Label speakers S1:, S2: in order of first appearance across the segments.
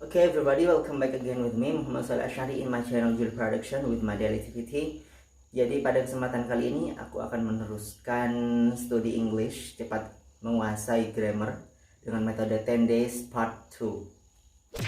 S1: Okay everybody, welcome back again with me Muhammad Shalih Asy'ari in my channel Jul Production with my daily activity. Jadi pada kesempatan kali ini aku akan meneruskan studi English cepat menguasai grammar dengan metode 10 days part 2.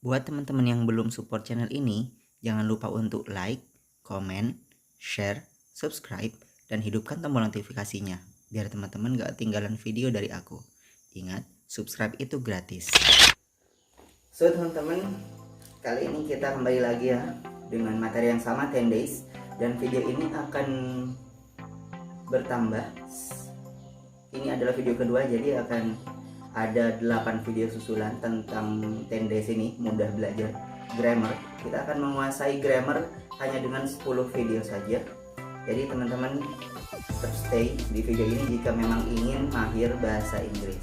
S1: Buat teman-teman yang belum support channel ini, jangan lupa untuk like, comment, share, subscribe, dan hidupkan tombol notifikasinya biar teman-teman gak ketinggalan video dari aku. Ingat, subscribe itu gratis. So teman-teman, kali ini kita kembali lagi ya dengan materi yang sama 10 days, dan video ini akan bertambah. Ini adalah video kedua, jadi akan ada 8 video susulan tentang 10 days ini, mudah belajar grammar. Kita akan menguasai grammar hanya dengan 10 video saja. Jadi teman-teman tetap stay di video ini jika memang ingin mahir bahasa Inggris.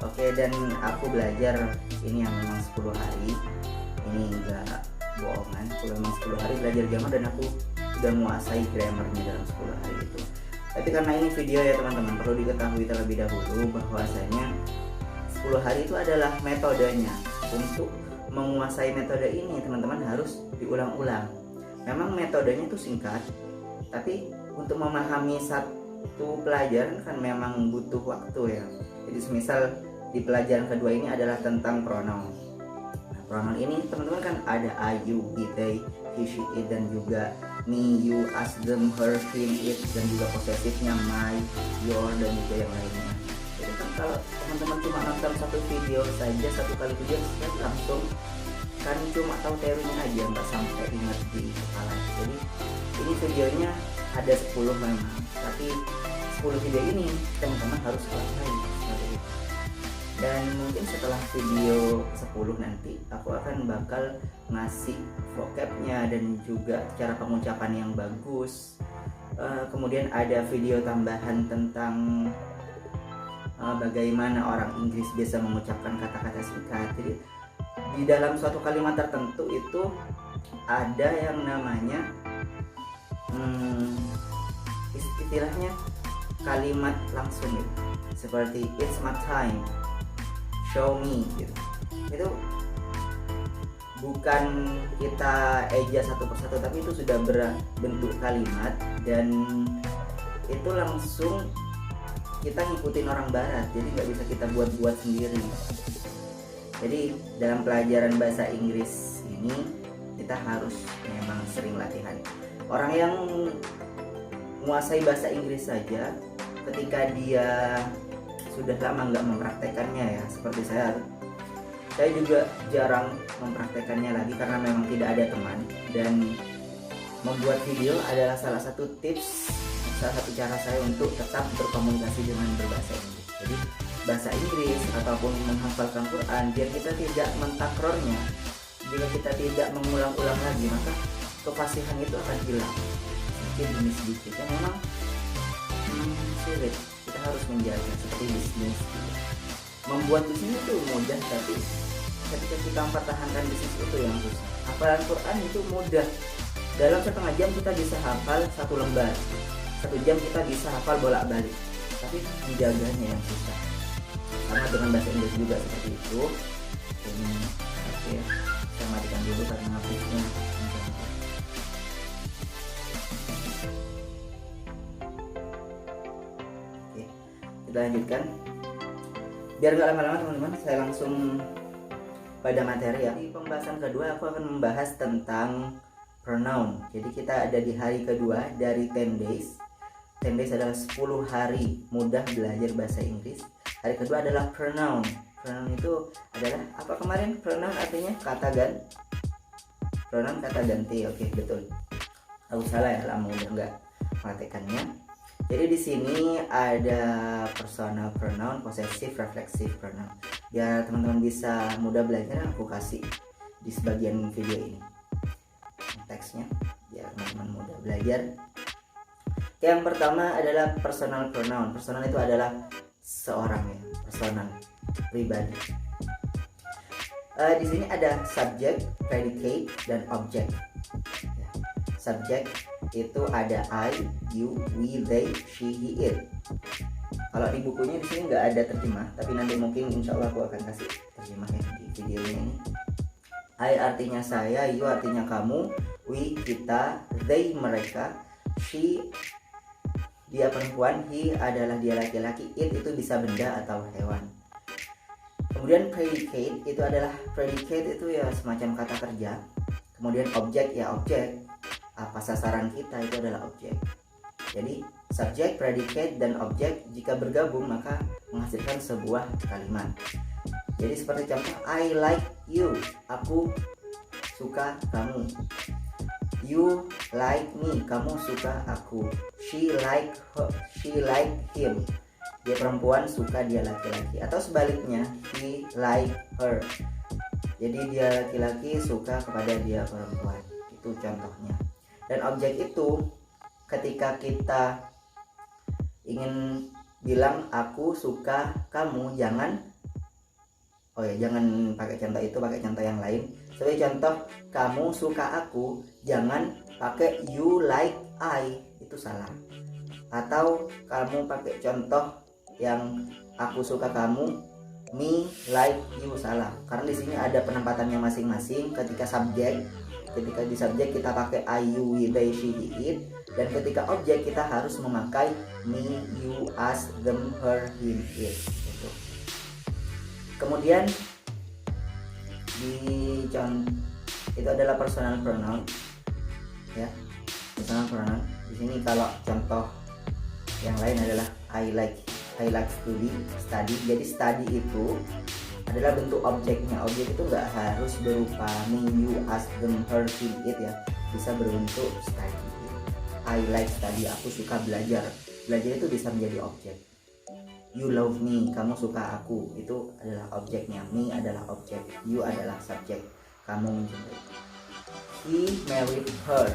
S1: Oke, dan aku belajar ini yang memang 10 hari. Ini enggak bohongan, aku memang 10 hari belajar grammar dan aku sudah menguasai grammarnya dalam 10 hari itu. Tapi karena ini video ya teman-teman, perlu diketahui terlebih dahulu bahwasanya 10 hari itu adalah metodenya. Untuk menguasai metode ini teman-teman harus diulang-ulang. Memang metodenya itu singkat, tapi untuk memahami satu pelajaran kan memang butuh waktu ya. Jadi semisal di pelajaran kedua ini adalah tentang pronoun. Nah, pronoun ini teman-teman kan ada I, you, he, they, he, she, it, dan juga me, you, us, them, her, him, it, dan juga posesifnya my, your, dan juga yang lainnya. Jadi kan kalau teman-teman cuma nonton satu video saja, satu kali video saja langsung kan cuma tahu teorinya aja, nggak sampai ingat di kepala. Jadi ini videonya ada 10 memang, tapi 10 video ini teman-teman harus selesai seperti itu. Dan mungkin setelah video 10 nanti aku akan bakal ngasih vocabnya dan juga cara pengucapan yang bagus. Kemudian ada video tambahan tentang bagaimana orang Inggris bisa mengucapkan kata-kata singkat. Jadi di dalam suatu kalimat tertentu itu ada yang namanya istilahnya kalimat langsung gitu. Seperti it's my time, show me gitu. Itu bukan kita eja satu persatu, tapi itu sudah berbentuk kalimat dan itu langsung kita ngikutin orang barat, jadi nggak bisa kita buat-buat sendiri. Jadi dalam pelajaran bahasa Inggris ini kita harus memang sering latihan. Orang yang menguasai bahasa Inggris saja ketika dia sudah lama nggak mempraktekannya ya, seperti saya juga jarang mempraktekannya lagi karena memang tidak ada teman, dan membuat video adalah salah satu tips, salah satu cara saya untuk tetap berkomunikasi dengan berbahasa Inggris. Jadi bahasa Inggris ataupun menghafalkan Quran, biar kita tidak mentakrornya, jika kita tidak mengulang-ulang lagi, maka kefasihan itu akan hilang sedikit demi sedikit. Ya memang sulit, kita harus menjaga seperti bisnis gitu. Membuat bisnis itu mudah, tapi ketika kita mempertahankan bisnis itu yang susah. Hafalan Quran itu mudah, dalam setengah jam kita bisa hafal 1 lembar, 1 jam kita bisa hafal bolak-balik, tapi menjaganya yang susah. Sama dengan bahasa Inggris juga seperti itu. Ini oke, saya matikan dulu karena hapusnya. Oke, kita lanjutkan. Biar nggak lama-lama teman-teman, saya langsung pada materi ya. Di pembahasan kedua aku akan membahas tentang pronoun. Jadi kita ada di hari kedua dari 10 days. 10 days adalah 10 hari mudah belajar bahasa Inggris. Hari kedua adalah pronoun. Pronoun itu adalah apa kemarin? Pronoun artinya kata ganti. Pronoun kata ganti. Oke, betul. Aku salah ya, lama udah nggak praktekannya. Jadi di sini ada personal pronoun, possessive, reflexive pronoun. Biar teman-teman bisa mudah belajar, aku kasih di sebagian video ini teksnya biar teman-teman mudah belajar. Yang pertama adalah personal pronoun. Personal itu adalah seorang ya, personal, pribadi. Di sini ada subject, predicate, dan object. Subject itu ada I, you, we, they, she, he, it. Kalau di bukunya di sini nggak ada terjemah, tapi nanti mungkin insya Allah aku akan kasih terjemahnya di videonya ini. I artinya saya, you artinya kamu, we kita, they mereka, she dia perempuan, he adalah dia laki-laki, it itu bisa benda atau hewan. Kemudian predicate itu adalah, predicate itu ya semacam kata kerja. Kemudian objek ya objek, apa sasaran kita itu adalah objek. Jadi subjek, predicate, dan objek jika bergabung maka menghasilkan sebuah kalimat. Jadi seperti contoh, I like you, aku suka kamu. You like me, kamu suka aku. She like him, dia perempuan suka dia laki-laki. Atau sebaliknya, he like her, jadi dia laki-laki suka kepada dia perempuan. Itu contohnya. Dan objek itu ketika kita ingin bilang aku suka kamu, jangan pakai contoh itu, pakai contoh yang lain. Sebagai contoh, kamu suka aku, jangan pakai you like I, itu salah. Atau kamu pakai contoh yang aku suka kamu, me like you, salah. Karena di sini ada penempatannya masing-masing. Ketika di subjek kita pakai I, you, we, they, she, he, it. Dan ketika objek kita harus memakai me, you, us, them, her, him, it. Gitu. Kemudian itu adalah personal pronoun, ya, personal pronoun. Di sini kalau contoh yang lain adalah I like study. Jadi study itu adalah bentuk objeknya. Objek itu nggak harus berupa me, you, us, them, her, him, it ya. Bisa berbentuk study. I like study, aku suka belajar. Belajar itu bisa menjadi objek. You love me, kamu suka aku, itu adalah objeknya. Me adalah objek, you adalah subjek, kamu mencintai. He married her,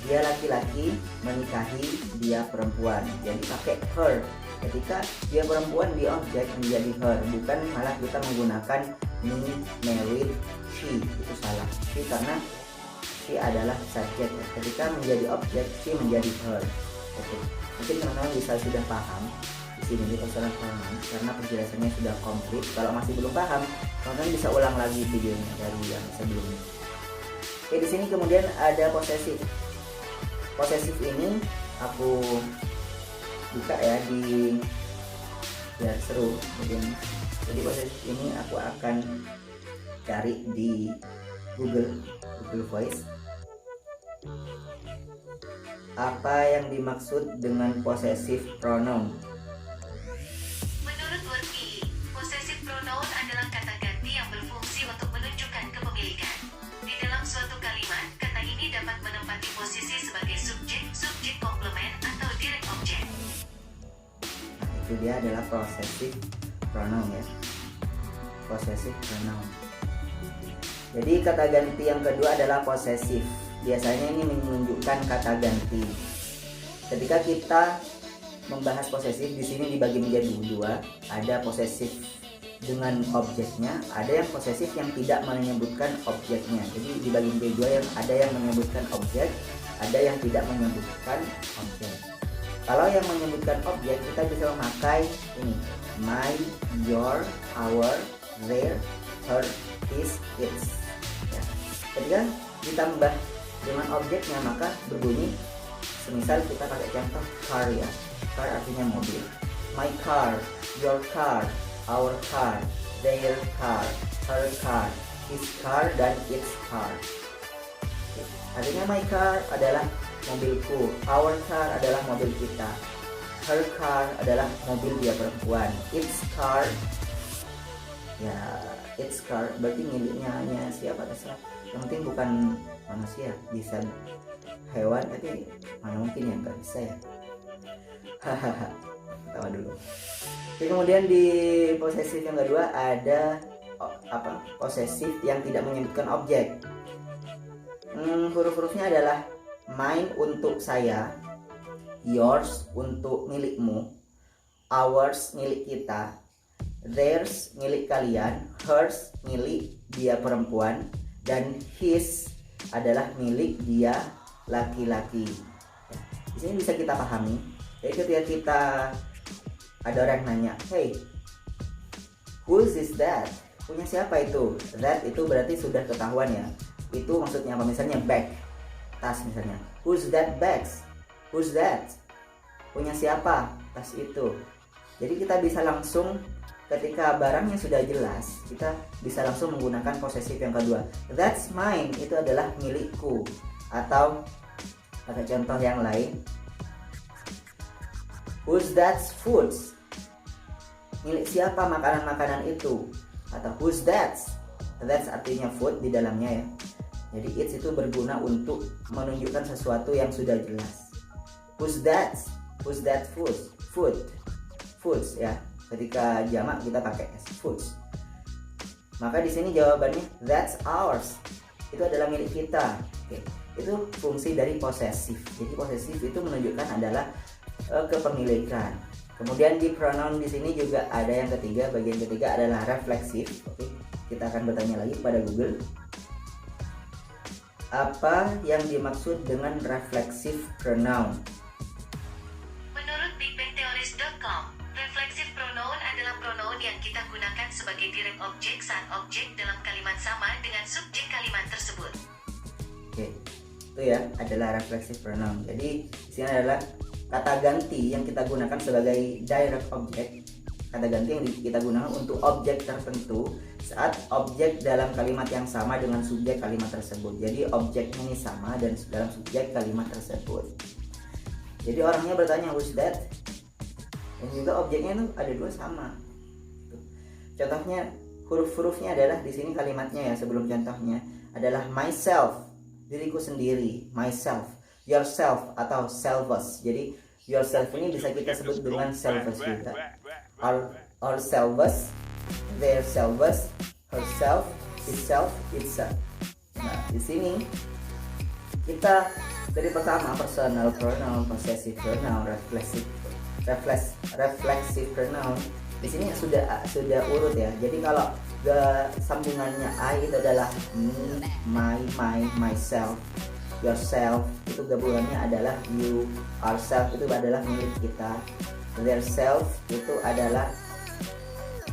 S1: dia laki-laki menikahi dia perempuan. Jadi pakai her. Ketika dia perempuan, dia objek, menjadi her. Bukan malah kita menggunakan me married she, itu salah. She karena she adalah subjek ya. Ketika menjadi objek, she menjadi her. Oke. Mungkin teman-teman bisa sudah paham di sini di personal pronoun karena penjelasannya sudah komplit. Kalau masih belum paham, teman-teman bisa ulang lagi videonya dari yang sebelumnya. Oke, di sini kemudian ada posesif. Posesif ini aku buka ya biar seru. Jadi posesif ini aku akan cari di Google Voice. Apa yang dimaksud dengan possessive pronoun?
S2: Menurut Wordpili, possessive pronoun adalah kata ganti yang berfungsi untuk menunjukkan kepemilikan. Di dalam suatu kalimat, kata ini dapat menempati posisi sebagai subjek, subjek komplement, atau direct object.
S1: Nah, itu dia adalah possessive pronoun ya. Possessive pronoun. Jadi kata ganti yang kedua adalah possessive. Biasanya ini menunjukkan kata ganti. Ketika kita membahas posesif, di sini dibagi menjadi dua. Ada posesif dengan objeknya, ada yang posesif yang tidak menyebutkan objeknya. Jadi dibagi menjadi dua, yang ada yang menyebutkan objek, ada yang tidak menyebutkan objek. Kalau yang menyebutkan objek, kita bisa memakai ini, my, your, our, their, her, his, its. Ya. Ketika ditambah dengan objeknya maka berbunyi, semisal kita pakai contoh car ya. Car artinya mobil. My car, your car, our car, their car, her car, his car, dan its car. Artinya my car adalah mobilku, our car adalah mobil kita, her car adalah mobil dia perempuan, its car ya, its car berarti miliknya hanya siapa terserah. Yang penting bukan manusia, bisa hewan, tapi mana mungkin ya, nggak bisa ya. Hahaha, tawa dulu. Oke, kemudian di posesif yang kedua ada posesif yang tidak menyebutkan objek. Huruf-hurufnya adalah mine untuk saya, yours untuk milikmu, ours milik kita, theirs milik kalian, hers milik dia perempuan, dan his adalah milik dia laki-laki. Di sini bisa kita pahami. Jadi ketika kita ada orang nanya, hey, who is that? punya siapa itu? That itu berarti sudah ketahuan ya. Itu maksudnya apa? Misalnya bag, tas misalnya. Who's that bags? Who's that? Punya siapa tas itu? Jadi kita bisa langsung, ketika barangnya sudah jelas, kita bisa langsung menggunakan posesif yang kedua. That's mine, itu adalah milikku. Atau ada contoh yang lain. Who's that foods? Milik siapa makanan-makanan itu? Atau who's that? That's artinya food di dalamnya ya. Jadi it's itu berguna untuk menunjukkan sesuatu yang sudah jelas. Who's that? Who's that food? Foods ya. Ketika jamak kita pakai s, foods. Maka di sini jawabannya that's ours. Itu adalah milik kita. Oke. Itu fungsi dari posesif. Jadi posesif itu menunjukkan adalah kepemilikan. Kemudian di pronoun di sini juga ada yang ketiga, bagian ketiga adalah refleksif. Oke. Kita akan bertanya lagi pada Google. Apa yang dimaksud dengan refleksif pronoun?
S2: Menurut bigbangtheories.com, refleksif pronoun adalah pronoun yang kita gunakan sebagai direct objek saat objek dalam kalimat sama dengan subjek kalimat tersebut.
S1: Oke, itu ya adalah refleksif pronoun. Jadi di sini adalah kata ganti yang kita gunakan sebagai direct object. Kata ganti yang kita gunakan untuk objek tertentu saat objek dalam kalimat yang sama dengan subjek kalimat tersebut. Jadi objeknya ini sama dan dalam subjek kalimat tersebut. Jadi orangnya bertanya who's that? Dan juga objeknya itu ada dua sama. Contohnya huruf-hurufnya adalah di sini kalimatnya ya, sebelum contohnya adalah myself, diriku sendiri, myself, yourself atau selves. Jadi yourself ini bisa kita sebut dengan selves juga. Ourselves, their selves, herself, itself, itself. Nah, di sini kita dari pertama personal pronoun, possessive pronoun, reflexive pronoun. Di sini sudah urut ya. Jadi kalau sambungannya I itu adalah me, my, myself, yourself, itu gabungannya adalah you, ourself itu adalah milik kita, their self itu adalah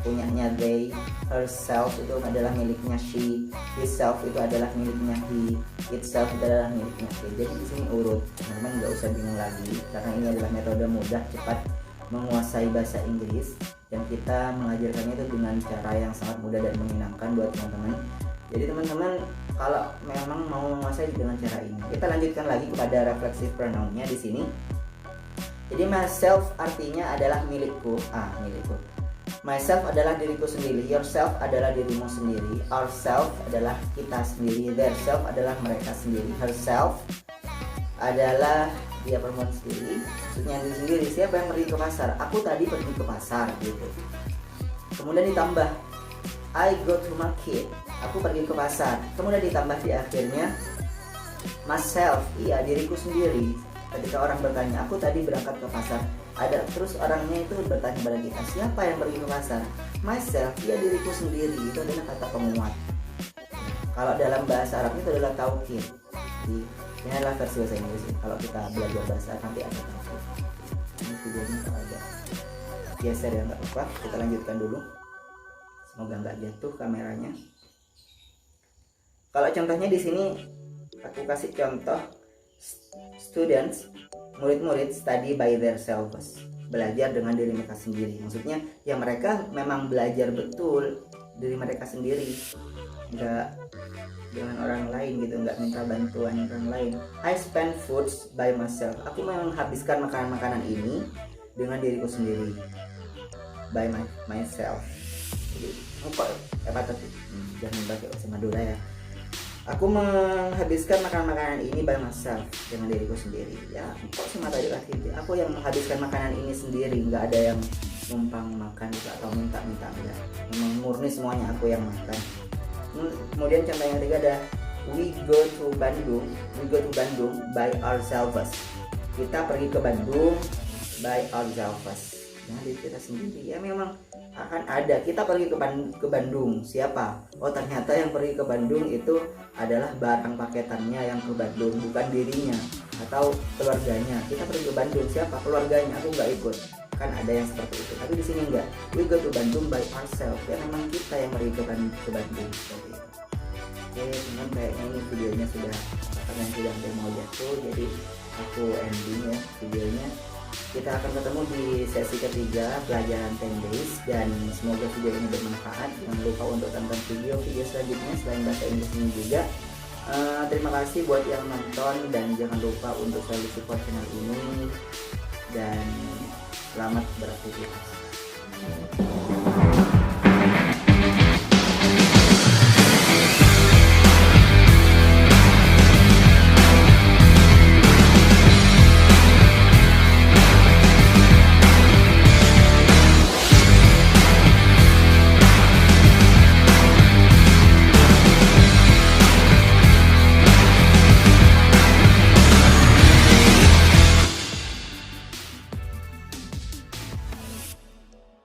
S1: punyanya they, herself itu adalah miliknya she, himself itu adalah miliknya he, itself itu adalah miliknya she. Jadi di sini urut, teman-teman nggak usah bingung lagi karena ini adalah metode mudah cepat menguasai bahasa Inggris dan kita mengajarkannya itu dengan cara yang sangat mudah dan menyenangkan buat teman-teman. Jadi teman-teman kalau memang mau menguasai dengan cara ini, kita lanjutkan lagi kepada reflexive pronounnya di sini. Jadi myself artinya adalah milikku, milikku. Myself adalah diriku sendiri, yourself adalah dirimu sendiri, ourself adalah kita sendiri, their self adalah mereka sendiri, herself adalah dia perempuan sendiri, maksudnya diri sendiri. Siapa yang pergi ke pasar? Aku tadi pergi ke pasar gitu. Kemudian ditambah I go to market, aku pergi ke pasar. Kemudian ditambah di akhirnya myself, iya diriku sendiri. Ketika orang bertanya, aku tadi berangkat ke pasar, ada terus orangnya itu bertanya pada kita, siapa yang pergi ke pasar? Myself, iya diriku sendiri. Itu adalah kata penguat. Kalau dalam bahasa Arab itu adalah taukid. Ini adalah versi bahasa Inggris. Kalau kita belajar bahasa nanti ada taukid. Ini videonya kalau ada geser ya nggak apa-apa. Kita lanjutkan dulu. Semoga nggak jatuh kameranya. Kalau contohnya di sini aku kasih contoh students, murid-murid study by themselves, belajar dengan diri mereka sendiri. Maksudnya ya mereka memang belajar betul diri mereka sendiri, nggak dengan orang lain gitu, nggak minta bantuan orang lain. I spend foods by myself, aku memang menghabiskan makanan-makanan ini dengan diriku sendiri, by myself. Jadi kok apa tadi? Jangan pakai bahasa Madura ya. Aku menghabiskan makanan-makanan ini by myself, dengan diriku sendiri. Ya, kok cuma tadi lagi. Aku yang menghabiskan makanan ini sendiri, nggak ada yang numpang makan gitu, atau minta-minta enggak. Memang murni semuanya aku yang makan. Kemudian contoh yang ketiga ada we go to Bandung by ourselves. Kita pergi ke Bandung by ourselves. Dengan diri kita sendiri. Ya memang akan ada, kita pergi ke Bandung, siapa? Oh ternyata yang pergi ke Bandung itu adalah barang paketannya yang ke Bandung, bukan dirinya. atau keluarganya, kita pergi ke Bandung, siapa keluarganya, aku nggak ikut, kan ada yang seperti itu. Tapi di sini enggak, we go to Bandung by ourselves, ya memang kita yang pergi ke Bandung seperti itu. Oke teman, kayaknya ini videonya sudah mau jatuh, jadi aku ending ya videonya. Kita akan ketemu di sesi ketiga pelajaran 10 days, dan semoga video ini bermanfaat. Jangan lupa untuk tonton video-video selanjutnya selain bahasa Inggris ini juga. Terima kasih buat yang nonton, dan jangan lupa untuk selalu support channel ini, dan selamat beraktivitas.